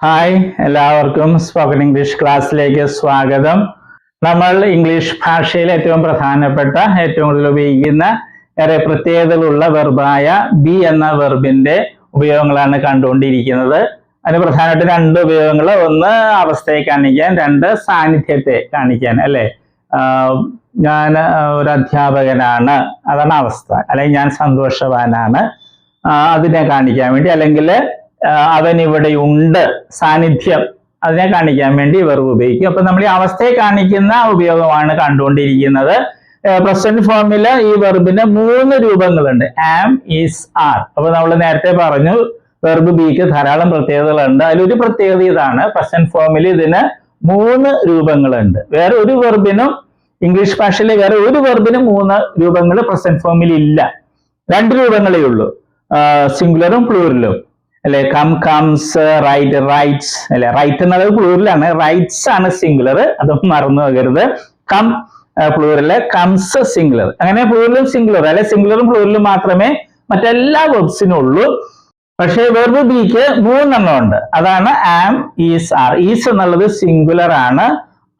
Hi, എല്ലാവർക്കും spoken English ക്ലാസ്സിലേക്ക് സ്വാഗതം. നമ്മൾ ഇംഗ്ലീഷ് ഭാഷയിൽ ഏറ്റവും പ്രധാനപ്പെട്ട, ഏറ്റവും കൂടുതൽ ഉപയോഗിക്കുന്ന ഏറെ പ്രത്യേകതകളുള്ള വെർബായ ബി എന്ന വെർബിന്റെ ഉപയോഗങ്ങളാണ് കണ്ടുകൊണ്ടിരിക്കുന്നത്. അതിന് പ്രധാനമായിട്ട് രണ്ട് ഉപയോഗങ്ങൾ: ഒന്ന് അവസ്ഥയെ കാണിക്കാൻ, രണ്ട് സാന്നിധ്യത്തെ കാണിക്കാൻ. അല്ലെ, ഞാൻ ഒരു അധ്യാപകനാണ്, അതാണ് അവസ്ഥ. അല്ലെങ്കിൽ ഞാൻ സന്തോഷവാനാണ്, അതിനെ കാണിക്കാൻ വേണ്ടി. അല്ലെങ്കിൽ അവൻ ഇവിടെ ഉണ്ട്, സാന്നിധ്യം, അതിനെ കാണിക്കാൻ വേണ്ടി വെർബ് ഉപയോഗിക്കും. അപ്പൊ നമ്മൾ ഈ അവസ്ഥയെ കാണിക്കുന്ന ഉപയോഗമാണ് കണ്ടുകൊണ്ടിരിക്കുന്നത്. പ്രസന്റ് ഫോമില് ഈ വെർബിന് 3 രൂപങ്ങളുണ്ട്: ആം, ഈസ്, ആർ. അപ്പൊ നമ്മൾ നേരത്തെ പറഞ്ഞു വെർബ് ബിക്ക് ധാരാളം പ്രത്യേകതകളുണ്ട്. അതിലൊരു പ്രത്യേകത ഇതാണ്: പ്രസന്റ് ഫോമിൽ ഇതിന് 3 രൂപങ്ങളുണ്ട്. വേറെ ഒരു വെർബിനും, ഇംഗ്ലീഷ് ഭാഷയിലെ വേറെ ഒരു വെർബിനും 3 രൂപങ്ങൾ പ്രസന്റ് ഫോമിൽ ഇല്ല. 2 രൂപങ്ങളേ ഉള്ളൂ, സിംഗുലറും പ്ലൂറലും. അല്ലെ, കം, കംസ്, റൈറ്റ്, റൈറ്റ്സ്. അല്ലെ, റൈറ്റ് എന്നുള്ളത് പ്ലൂറലാണ്, റൈറ്റ്സ് ആണ് സിംഗുലർ, അതൊന്നും മറന്നു പോകരുത്. Come plural, comes singular. അങ്ങനെ പ്ലൂറലും സിംഗുലർ, അല്ലെ, സിംഗുലറും പ്ലൂറലും മാത്രമേ മറ്റെല്ലാ വെർബ്സിനും ഉള്ളൂ. പക്ഷേ വെർബ് ബിക്ക് 3 ഉണ്ട്. അതാണ് ആം, ഈസ്, ആർ. ഈസ് എന്നുള്ളത് സിംഗുലർ ആണ്,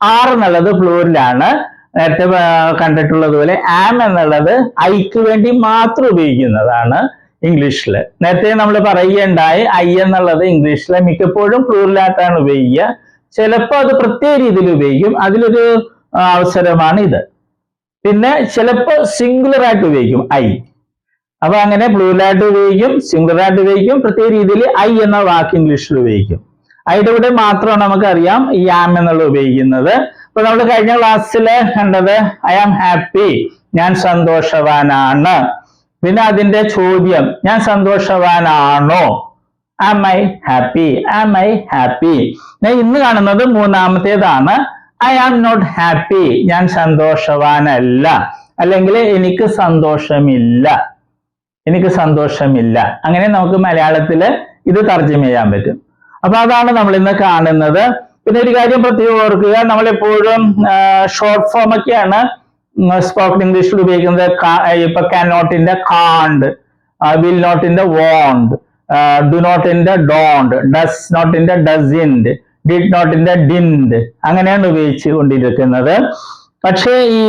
ആർ എന്നുള്ളത് പ്ലൂറലാണ്. നേരത്തെ കണ്ടിട്ടുള്ളതുപോലെ ആം എന്നുള്ളത് ഐക്ക് വേണ്ടി മാത്രം ഉപയോഗിക്കുന്നതാണ് ഇംഗ്ലീഷിൽ. നേരത്തെ നമ്മൾ പറയുകയുണ്ടായി, ഐ എന്നുള്ളത് ഇംഗ്ലീഷിലെ മിക്കപ്പോഴും പ്ലൂറലായിട്ടാണ് ഉപയോഗിക്കുക. ചിലപ്പോൾ അത് പ്രത്യേക രീതിയിൽ ഉപയോഗിക്കും, അതിലൊരു അവസരമാണ് ഇത്. പിന്നെ ചിലപ്പോൾ സിംഗുലർ ആയിട്ട് ഉപയോഗിക്കും ഐ. അപ്പൊ അങ്ങനെ പ്ലൂറലായിട്ട് ഉപയോഗിക്കും, സിംഗുലർ ആയിട്ട് ഉപയോഗിക്കും, പ്രത്യേക രീതിയിൽ ഐ എന്ന വാക്ക് ഇംഗ്ലീഷിൽ ഉപയോഗിക്കും. ഐയുടെ കൂടെ മാത്രമാണ് നമുക്കറിയാം ഈ ആം എന്നുള്ളത് ഉപയോഗിക്കുന്നത്. അപ്പൊ നമ്മൾ കഴിഞ്ഞ ക്ലാസ്സിൽ കണ്ടത് ഐ ആം ഹാപ്പി, ഞാൻ സന്തോഷവാനാണ്. പിന്നെ അതിന്റെ ചോദ്യം, ഞാൻ സന്തോഷവാനാണോ? Am I happy, am I happy. ഞാൻ ഇന്ന് കാണുന്നത് 3ാമത്തേതാണ്, ഐ ആം നോട്ട് ഹാപ്പി, ഞാൻ സന്തോഷവാനല്ല, അല്ലെങ്കിൽ എനിക്ക് സന്തോഷമില്ല, എനിക്ക് സന്തോഷമില്ല. അങ്ങനെ നമുക്ക് മലയാളത്തില് ഇത് തർജ്ജമ ചെയ്യാൻ പറ്റും. അപ്പൊ അതാണ് നമ്മൾ ഇന്ന് കാണുന്നത്. പിന്നെ ഒരു കാര്യം പ്രത്യേകം ഓർക്കുക, നമ്മളെപ്പോഴും ഷോർട്ട് ഫോം ഒക്കെയാണ് സ്പോക്കൺ ഇംഗ്ലീഷിൽ ഉപയോഗിക്കുന്നത്. ഇപ്പൊ കാൻ നോട്ടിന്റെ കാണ്ട്, വിൽ നോട്ടിന്റെ വോണ്ട്, ഡു നോട്ടിന്റെ ഡോണ്ട്, ഡസ് നോട്ടിന്റെ ഡസിൻഡ്, ഡിഡ് നോട്ടിന്റെ ഡിൻഡ്, അങ്ങനെയാണ് ഉപയോഗിച്ച് കൊണ്ടിരിക്കുന്നത്. പക്ഷേ ഈ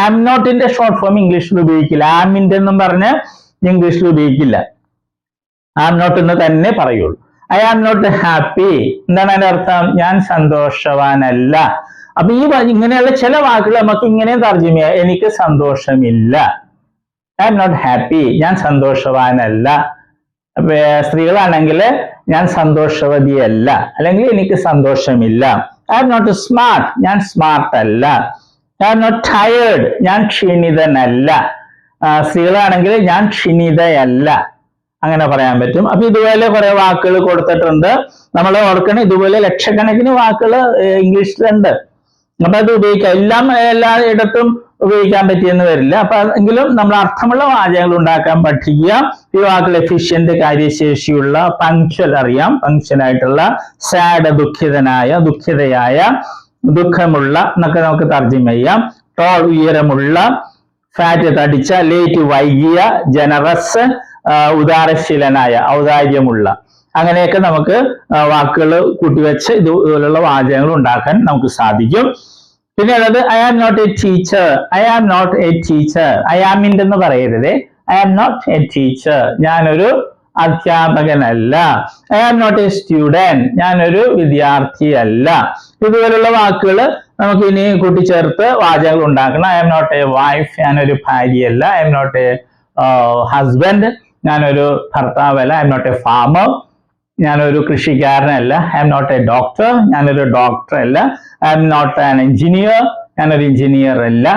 ആം നോട്ടിന്റെ ഷോർട്ട് ഫോം ഇംഗ്ലീഷിൽ ഉപയോഗിക്കില്ല. ആമിന്റെ എന്നും പറഞ്ഞ് ഇംഗ്ലീഷിൽ ഉപയോഗിക്കില്ല, ആം നോട്ട് എന്ന് തന്നെ പറയുള്ളൂ. ഐ ആം നോട്ട് ഹാപ്പി, എന്താണ് അതിന്റെ അർത്ഥം? ഞാൻ സന്തോഷവാനല്ല. അപ്പൊ ഈ ഇങ്ങനെയുള്ള ചില വാക്കുകൾ നമുക്ക് ഇങ്ങനെ തർജ്ജമ ചെയ്യാം: എനിക്ക് സന്തോഷമില്ല, ഐ ആം നോട്ട് ഹാപ്പി, ഞാൻ സന്തോഷവാനല്ല. സ്ത്രീകളാണെങ്കിൽ ഞാൻ സന്തോഷവതിയല്ല, അല്ലെങ്കിൽ എനിക്ക് സന്തോഷമില്ല. ഐ ആം നോട്ട് സ്മാർട്ട്, ഞാൻ സ്മാർട്ട് അല്ല. ഐ ആം നോട്ട് ടയേർഡ്, ഞാൻ ക്ഷീണിതനല്ല. സ്ത്രീകളാണെങ്കിൽ ഞാൻ ക്ഷീണിതയല്ല, അങ്ങനെ പറയാൻ പറ്റും. അപ്പൊ ഇതുപോലെ കുറെ വാക്കുകൾ കൊടുത്തിട്ടുണ്ട്. നമ്മൾ ഓർക്കണം, ഇതുപോലെ ലക്ഷക്കണക്കിന് വാക്കുകൾ ഇംഗ്ലീഷിലുണ്ട്. അപ്പൊ അത് ഉപയോഗിക്കാം. എല്ലായിടത്തും ഉപയോഗിക്കാൻ പറ്റിയെന്ന് വരില്ല. അപ്പൊ എങ്കിലും നമ്മൾ അർത്ഥമുള്ള വാചകങ്ങൾ ഉണ്ടാക്കാൻ പഠിക്കുക. ഈ വാക്കുകൾ എഫിഷ്യന്റ്, കാര്യശേഷിയുള്ള, പങ്ക്ച്വൽ അറിയാം, പങ്ക്ച്വൽ ആയിട്ടുള്ള, സാഡ് ദുഃഖിതനായ, ദുഃഖിതയായ, ദുഃഖമുള്ള എന്നൊക്കെ നമുക്ക് തർജ്ജമ ചെയ്യാം. ടോൾ ഉയരമുള്ള, ഫാറ്റ് തടിച്ച, ലേറ്റ് വൈകിയ, ജനറസ് ഉദാരശീലനായ, ഔദാര്യമുള്ള, അങ്ങനെയൊക്കെ നമുക്ക് വാക്കുകൾ കൂട്ടിവെച്ച് ഇതുപോലുള്ള വാചകങ്ങൾ ഉണ്ടാക്കാൻ നമുക്ക് സാധിക്കും. പിന്നെ ഉള്ളത് I am not a teacher, I am not a teacher. I ആമിൻ്റെ എന്ന് പറയരുത്, I am not a teacher, ഞാനൊരു അധ്യാപകനല്ല. I am not a student, ഞാനൊരു വിദ്യാർത്ഥിയല്ല. ഇതുപോലുള്ള വാക്കുകൾ നമുക്ക് ഇനി കൂട്ടിച്ചേർത്ത് വാചകങ്ങൾ ഉണ്ടാക്കണം. I am not a wife, ഞാനൊരു ഭാര്യയല്ല. I am not a husband, ഞാനൊരു ഭർത്താവല്ല. I am not a farmer, ഞാനൊരു കൃഷിക്കാരനല്ല. I am not a doctor, ഞാനൊരു ഡോക്ടർ അല്ല. I am not an engineer, ഞാനൊരു എഞ്ചിനീയർ അല്ല.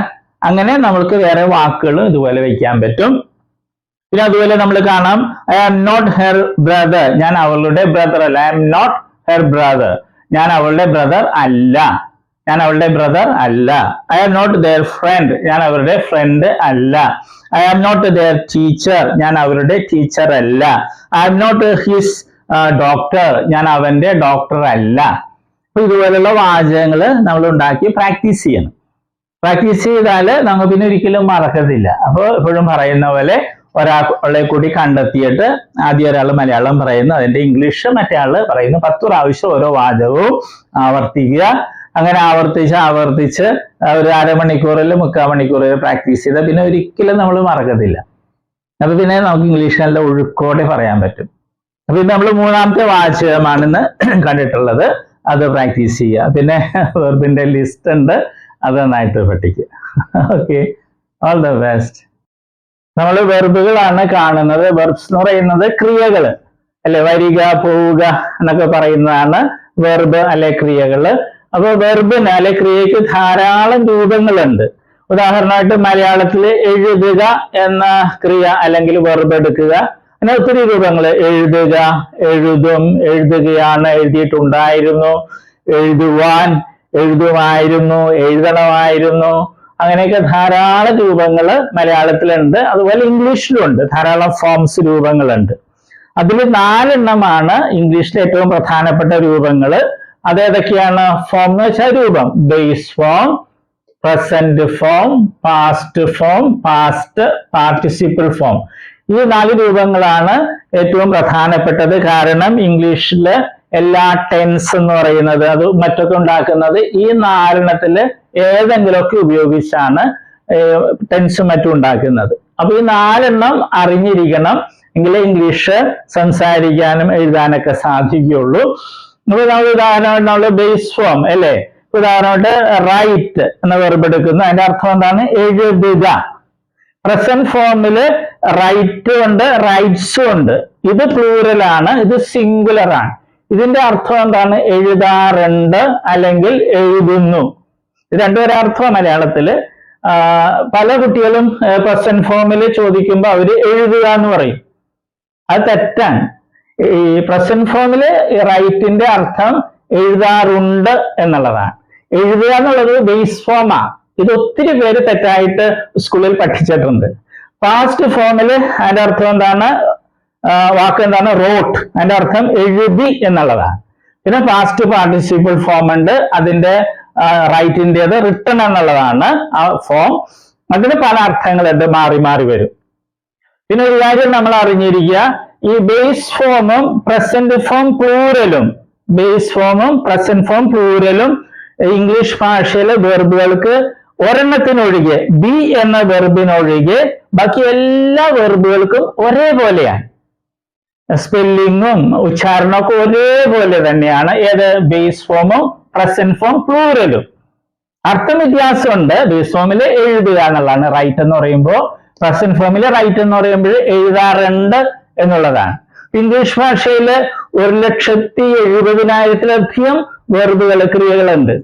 അങ്ങനെ നമ്മൾക്ക് വേറെ വാക്കുകൾ ഇതുപോലെ വയ്ക്കാൻ പറ്റും. പിന്നെ അതുപോലെ നമ്മൾ കാണാം, I am not her brother, ഞാൻ അവളുടെ ബ്രദർ അല്ല. I am not her brother, ഞാൻ അവളുടെ ബ്രദർ അല്ല, ഞാൻ അവളുടെ ബ്രദർ അല്ല. I am not their friend, ഞാൻ അവരുടെ ഫ്രണ്ട് അല്ല. I am not their teacher, ഞാൻ അവരുടെ ടീച്ചർ അല്ല. I am not his doctor, ഞാൻ അവന്റെ ഡോക്ടർ അല്ല. അപ്പൊ ഇതുപോലുള്ള വാചകങ്ങൾ നമ്മൾ ഉണ്ടാക്കി പ്രാക്ടീസ് ചെയ്യണം. പ്രാക്ടീസ് ചെയ്താൽ നമുക്ക് പിന്നെ ഒരിക്കലും മറക്കത്തില്ല. അപ്പോൾ എപ്പോഴും പറയുന്ന പോലെ ഒരാളെ കൂടി കണ്ടെത്തിയിട്ട് ആദ്യം ഒരാൾ മലയാളം പറയുന്നു, അതിന്റെ ഇംഗ്ലീഷ് മറ്റേ ആള് പറയുന്നു. 10 പ്രാവശ്യം ഓരോ വാചകവും ആവർത്തിക്കുക. അങ്ങനെ ആവർത്തിച്ച് ഒരു അരമണിക്കൂറിൽ 3/4 മണിക്കൂറിൽ പ്രാക്ടീസ് ചെയ്താൽ പിന്നെ ഒരിക്കലും നമ്മൾ മറക്കത്തില്ല. അപ്പൊ പിന്നെ നമുക്ക് ഇംഗ്ലീഷ് നല്ല ഒഴുക്കോടെ പറയാൻ പറ്റും. അപ്പൊ ഇത് നമ്മൾ 3ാമത്തെ വാചകമാണെന്ന് കണ്ടിട്ടുള്ളത്. അത് പ്രാക്ടീസ് ചെയ്യുക. പിന്നെ വെർബിന്റെ ലിസ്റ്റ് ഉണ്ട്, അത് നന്നായിട്ട് പഠിക്കുക. Okay, all the best. നമ്മൾ വെർബുകളാണ് കാണുന്നത്. വെർബ്സ് എന്ന് പറയുന്നത് ക്രിയകള് അല്ലെ, വരിക, പോവുക എന്നൊക്കെ പറയുന്നതാണ് വെർബ് അല്ലെ ക്രിയകള്. അപ്പൊ വെർബിന് അല്ലെ ക്രിയക്ക് ധാരാളം രൂപങ്ങളുണ്ട്. ഉദാഹരണമായിട്ട് മലയാളത്തിൽ എഴുതുക എന്ന ക്രിയ അല്ലെങ്കിൽ വെർബ് എടുക്കുക, അങ്ങനെ ഒത്തിരി രൂപങ്ങൾ. എഴുതുക, എഴുതും, എഴുതുകയാണ്, എഴുതിയിട്ടുണ്ടായിരുന്നു, എഴുതുവാൻ, എഴുതുമായിരുന്നു, എഴുതണമായിരുന്നു, അങ്ങനെയൊക്കെ ധാരാളം രൂപങ്ങൾ മലയാളത്തിലുണ്ട്. അതുപോലെ ഇംഗ്ലീഷിലുണ്ട് ധാരാളം ഫോംസ്, രൂപങ്ങളുണ്ട്. അതിൽ 4 എണ്ണമാണ് ഇംഗ്ലീഷിലെ ഏറ്റവും പ്രധാനപ്പെട്ട രൂപങ്ങൾ. അതേതൊക്കെയാണ്? ഫോം എന്ന് വെച്ചാൽ രൂപം. Base form, present form, past form, past participle form. ഈ 4 രൂപങ്ങളാണ് ഏറ്റവും പ്രധാനപ്പെട്ടത്. കാരണം ഇംഗ്ലീഷില് എല്ലാ ടെൻസ് എന്ന് പറയുന്നത് അത് മറ്റൊക്കെ ഉണ്ടാക്കുന്നത് ഈ 4 എണ്ണത്തില് ഏതെങ്കിലുമൊക്കെ ഉപയോഗിച്ചാണ് ടെൻസും മറ്റും ഉണ്ടാക്കുന്നത്. അപ്പൊ ഈ 4 എണ്ണം അറിഞ്ഞിരിക്കണം, എങ്കിലേ ഇംഗ്ലീഷ് സംസാരിക്കാനും എഴുതാനൊക്കെ സാധിക്കുകയുള്ളൂ. അപ്പൊ നമ്മൾ ഉദാഹരണമായിട്ട് നമ്മൾ ബേസ് ഫോം അല്ലെ, ഉദാഹരണമായിട്ട് റൈറ്റ് എന്ന വെർബ് എടുക്കുന്നു. അതിന്റെ അർത്ഥം എന്താണ്? എഴുതുക. പ്രസന്റ് ഫോമില് റൈറ്റ് ഉണ്ട്, റൈറ്റ്സും ഉണ്ട്. ഇത് പ്ലൂറലാണ്, ഇത് സിംഗുലർ ആണ്. ഇതിന്റെ അർത്ഥം എന്താണ്? എഴുതാറുണ്ട് അല്ലെങ്കിൽ എഴുതുന്നു. ഇത് രണ്ടുപേരെ അർത്ഥം മലയാളത്തില്. പല കുട്ടികളും പ്രസന്റ് ഫോമിൽ ചോദിക്കുമ്പോൾ അവര് എഴുതുക എന്ന് പറയും. അത് തെറ്റാണ്. ഈ പ്രസന്റ് ഫോമില് റൈറ്റിന്റെ അർത്ഥം എഴുതാറുണ്ട് എന്നുള്ളതാണ്. എഴുതുക എന്നുള്ളത് ബേസ് ഫോമാ. ഇത് ഒത്തിരി പേര് തെറ്റായിട്ട് സ്കൂളിൽ പഠിച്ചിട്ടുണ്ട്. പാസ്റ്റ് ഫോമില് അതിന്റെ അർത്ഥം എന്താണ്? വാക്ക് എന്താണ്? റോട്ട്. അതിന്റെ അർത്ഥം എഴുതി എന്നുള്ളതാണ്. പിന്നെ പാസ്റ്റ് പാർട്ടിസിപ്പിൾ ഫോം ഉണ്ട്, അതിന്റെ റൈറ്റിൻ്റെത് റിട്ടൺ എന്നുള്ളതാണ് ആ ഫോം. അതിന് പല അർത്ഥങ്ങളുണ്ട്, മാറി മാറി വരും. പിന്നെ ഒരു കാര്യം നമ്മൾ അറിഞ്ഞിരിക്കുക, ഈ ബേസ് ഫോമും പ്രസന്റ് ഫോം പ്ലൂറലും, ബേസ് ഫോമും പ്രസന്റ് ഫോം പ്ലൂറലും ഇംഗ്ലീഷ് ഭാഷയിലെ വെർബുകൾക്ക് ഒരെണ്ണത്തിനൊഴികെ, ബി എന്ന വെർബിനൊഴികെ ബാക്കി എല്ലാ വെർബുകൾക്കും ഒരേപോലെയാണ്. സ്പെല്ലിങ്ങും ഉച്ചാരണമൊക്കെ ഒരേപോലെ തന്നെയാണ്. ഏത്? ബേസ് ഫോമും പ്രസന്റ് ഫോം പ്ലൂറലും. അർത്ഥം വ്യത്യാസമുണ്ട്. ബേസ് ഫോമില് എഴുതുക എന്നുള്ളതാണ് റൈറ്റ് എന്ന് പറയുമ്പോൾ, പ്രസന്റ് ഫോമില് റൈറ്റ് എന്ന് പറയുമ്പോൾ എഴുതാറുണ്ട് എന്നുള്ളതാണ്. ഇംഗ്ലീഷ് ഭാഷയില് 1,70,70,000-ലധികം വെർബുകൾ, ക്രിയകളുണ്ട്.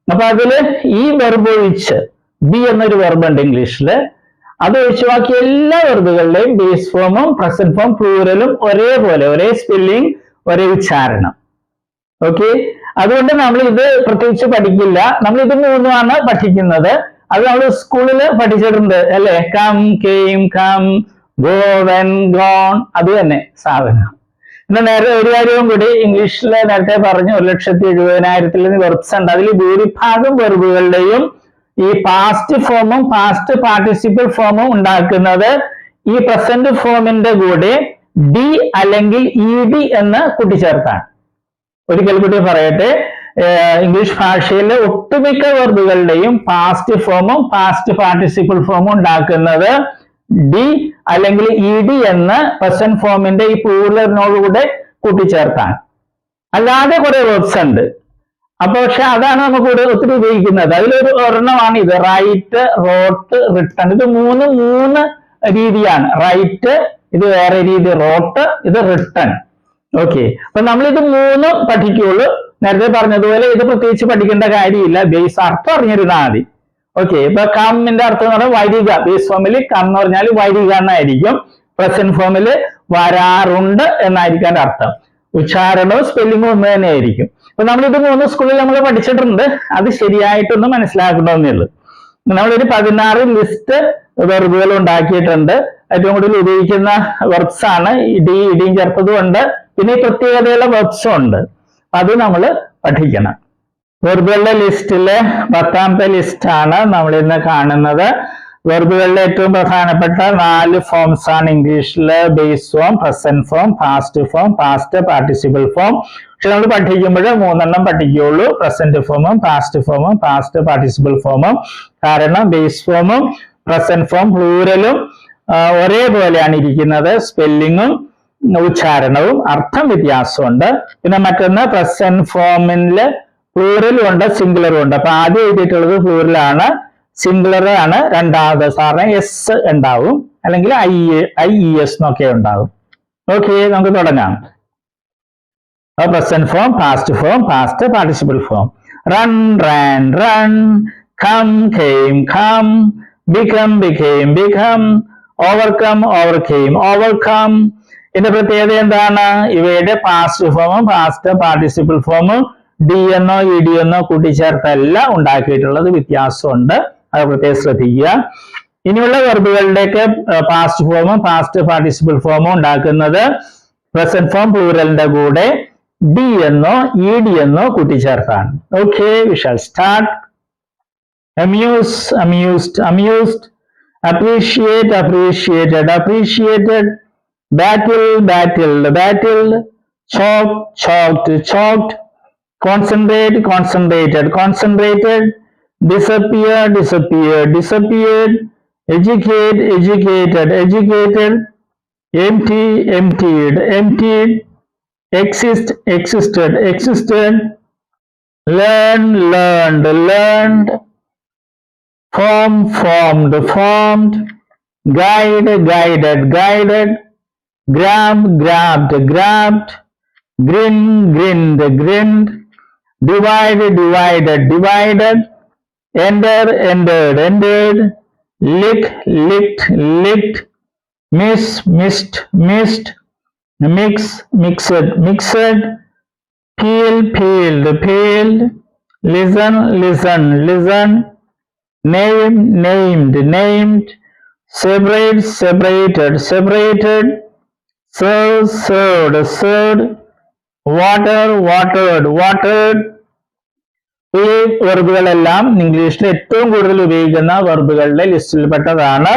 അപ്പൊ അതില് ഈ വെർബ് ഒഴിച്ച്, ബി എന്നൊരു വെർബ് ഉണ്ട് ഇംഗ്ലീഷില്, അത് ഒഴിച്ച് ബാക്കി എല്ലാ വെർബുകളുടെയും ബേസ് ഫോമും പ്രസന്റ് ഫോം പ്ലൂറലും ഒരേപോലെ, ഒരേ സ്പെല്ലിംഗ്, ഒരേ ഉച്ചാരണം. ഓക്കെ, അതുകൊണ്ട് നമ്മൾ ഇത് പ്രത്യേകിച്ച് പഠിക്കില്ല. നമ്മൾ ഇത് 3ആണ് പഠിക്കുന്നത്. അത് നമ്മൾ സ്കൂളിൽ പഠിച്ചിട്ടുണ്ട് അല്ലെ. Come, came, come, go, went, gone, അത് തന്നെ സാധനം. പിന്നെ നേരെ ഒരു കാര്യവും കൂടി, ഇംഗ്ലീഷിൽ നേരത്തെ പറഞ്ഞു 1,70,70,000 വെർബ്സ് ഉണ്ട്. അതിൽ ഭൂരിഭാഗം വെർബുകളുടെയും ഈ പാസ്റ്റ് ഫോമും പാസ്റ്റ് പാർട്ടിസിപ്പിൾ ഫോമും ഉണ്ടാക്കുന്നത് ഈ പ്രസന്റ് ഫോമിന്റെ കൂടെ ഡി അല്ലെങ്കിൽ ഇ ഡി എന്ന് കൂട്ടിച്ചേർത്താണ്. ഒരിക്കൽ കൂടി പറയട്ടെ, ഇംഗ്ലീഷ് ഭാഷയിലെ ഒട്ടുമിക്ക വെർബുകളുടെയും പാസ്റ്റ് ഫോമും പാസ്റ്റ് പാർട്ടിസിപ്പിൾ ഫോമും ഉണ്ടാക്കുന്നത് ഡി അല്ലെങ്കിൽ ഇ ഡി എന്ന് പ്രസന്റ് ഫോമിന്റെ ഈ പ്ലൂറലിനോടുകൂടെ കൂട്ടിച്ചേർത്താണ്. അല്ലാതെ കുറെ വെർബ്സ് ഉണ്ട്. അപ്പൊ പക്ഷെ അതാണ് നമുക്ക് ഒത്തിരി ഉപയോഗിക്കുന്നത്. അതിലൊരു ഒരെണ്ണമാണ് ഇത്, റൈറ്റ്, റോട്ട്, റിട്ടൺ. ഇത് മൂന്ന് രീതിയാണ്. റൈറ്റ് ഇത് വേറെ രീതി, റോട്ട് ഇത് റിട്ടൺ. ഓക്കെ, അപ്പൊ നമ്മൾ ഇത് 3 പഠിക്കുള്ളൂ. നേരത്തെ പറഞ്ഞതുപോലെ ഇത് പ്രത്യേകിച്ച് പഠിക്കേണ്ട കാര്യമില്ല, ബേസ് അർത്ഥം അറിഞ്ഞിരുന്നാൽ മതി. ഓക്കെ, ഇപ്പൊ കമ്മിന്റെ അർത്ഥം എന്ന് പറഞ്ഞാൽ വരിക. ബേസ് ഫോമിൽ കം എന്ന് പറഞ്ഞാൽ വരിക എന്നായിരിക്കും. പ്രസന്റ് ഫോമില് വരാറുണ്ട് എന്നായിരിക്കും അർത്ഥം. ഉച്ചാരണവും സ്പെല്ലിങ്ങും ഒന്ന് തന്നെ ആയിരിക്കും. അപ്പൊ നമ്മളിത് 3 സ്കൂളിൽ നമ്മൾ പഠിച്ചിട്ടുണ്ട്. അത് ശരിയായിട്ടൊന്ന് മനസ്സിലാക്കണമെന്നേ ഉള്ളൂ. നമ്മളൊരു 16 ലിസ്റ്റ് വെർബുകൾ ഉണ്ടാക്കിയിട്ടുണ്ട്. ഏറ്റവും കൂടുതൽ ഉപയോഗിക്കുന്ന വെർബ്സ് ആണ്. ഇടിയും ചേർത്തതും ഉണ്ട്, പിന്നെ ഈ പ്രത്യേകതയുള്ള വെർബ്സും ഉണ്ട്. അത് നമ്മൾ പഠിക്കണം. വെർബുകളുടെ ലിസ്റ്റിലെ 10ാമത്തെ ലിസ്റ്റാണ് നമ്മൾ ഇന്ന് കാണുന്നത്. വെർബുകളിലെ ഏറ്റവും പ്രധാനപ്പെട്ട 4 ഫോംസ് ആണ് ഇംഗ്ലീഷില് base form, present form, past form, past participle form. പക്ഷെ നമ്മൾ പഠിക്കുമ്പോൾ 3 പഠിക്കുകയുള്ളൂ, പ്രസന്റ് ഫോമും പാസ്റ്റ് ഫോമും പാസ്റ്റ് പാർട്ടിസിപ്പിൾ ഫോമും. കാരണം ബേസ് ഫോമും പ്രസന്റ് ഫോം പ്ലൂരലും ഒരേപോലെയാണ് ഇരിക്കുന്നത്. സ്പെല്ലിങ്ങും ഉച്ചാരണവും അർത്ഥം വ്യത്യാസമുണ്ട്. പിന്നെ മറ്റൊന്ന് പ്രസന്റ് ഫോമില് പ്ലൂറലും ഉണ്ട് സിംഗുലറും ഉണ്ട്. അപ്പൊ ആദ്യം എഴുതിയിട്ടുള്ളത് പ്ലൂറലാണ്, സിംഗുലർ ആണ് രണ്ടാമത്. സാറിന് എസ് ഉണ്ടാവും, അല്ലെങ്കിൽ IES എന്നൊക്കെ ഉണ്ടാവും. ഓക്കെ, നമുക്ക് തുടങ്ങാം. Present form, past form, past participle form. Run ran run, come came come, become became become, overcome overcame overcome. ഇതിന്റെ പ്രത്യേകത എന്താണ്? ഇവയുടെ പാസ്റ്റ് ഫോമും പാസ്റ്റ് പാർട്ടിസിപ്പിൾ ഫോമും ഡി എന്നോ ED എന്നോ കൂട്ടിച്ചേർത്തല്ല ഉണ്ടാക്കിയിട്ടുള്ളത്, വ്യത്യാസമുണ്ട്. അത് പ്രത്യേകം ശ്രദ്ധിക്കുക. ഇനിയുള്ള വെർബുകളുടെയൊക്കെ പാസ്റ്റ് ഫോമും പാസ്റ്റ് പാർട്ടിസിപ്പിൾ ഫോമും ഉണ്ടാക്കുന്നത് പ്രസന്റ് ഫോം പ്ലൂറലിന്റെ കൂടെ ഡി എന്നോ ED എന്നോ കൂട്ടിച്ചേർത്താണ്. Okay, we shall start. Amuse, amused, amused. Appreciate, appreciated, appreciated. Battle, battled, battled. Choke, choked, choked. Concentrate, concentrated, concentrated. Disappear, disappeared, disappeared. Educate, educated, educated. Empty, emptied, emptied. Exist, existed, existed. Learn, learned, learned. Form, formed, formed. Guide, guided, guided. Grab, grabbed, grabbed. Grin, grinned, grinned. Divide, divided, divided. Enter, entered, entered. Lick, licked, licked. Miss, missed, missed. Mix, mixed, mixed. Peel, peeled, peeled. Listen, listened, listened. Name, named, named. Separate, separated, separated. Serve, served, served. Water, watered, watered. ഈ വെർബുകളെല്ലാം ഇംഗ്ലീഷിൽ ഏറ്റവും കൂടുതൽ ഉപയോഗിക്കുന്ന വെർബുകളുടെ ലിസ്റ്റിൽപ്പെട്ടതാണ്.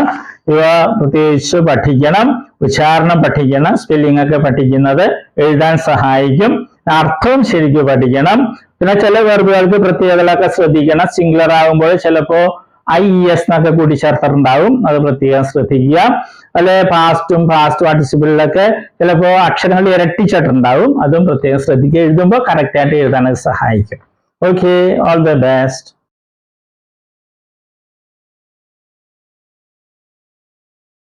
ഇവ പ്രത്യേകിച്ച് പഠിക്കണം, ഉച്ചാരണം പഠിക്കണം, സ്പെല്ലിംഗ് ഒക്കെ പഠിക്കുന്നത് എഴുതാൻ സഹായിക്കും. അർത്ഥവും ശരിക്കും പഠിക്കണം. പിന്നെ ചില വെർബുകൾക്ക് പ്രത്യേകതകളൊക്കെ ശ്രദ്ധിക്കണം. സിംഗുലർ ആകുമ്പോൾ ചിലപ്പോ IES എന്നൊക്കെ കൂടി ചേർത്തിട്ടുണ്ടാവും, അത് പ്രത്യേകം ശ്രദ്ധിക്കുക. അല്ലെ പാസ്റ്റും പാസ്റ്റ് പാർട്ടിസിപ്പിളിലൊക്കെ ചിലപ്പോ അക്ഷരങ്ങൾ ഇരട്ടിച്ചിട്ടുണ്ടാവും, അതും പ്രത്യേകം ശ്രദ്ധിക്കുക. എഴുതുമ്പോൾ കറക്റ്റ് ആയിട്ട് എഴുതാൻ സഹായിക്കും. Okay, all the best.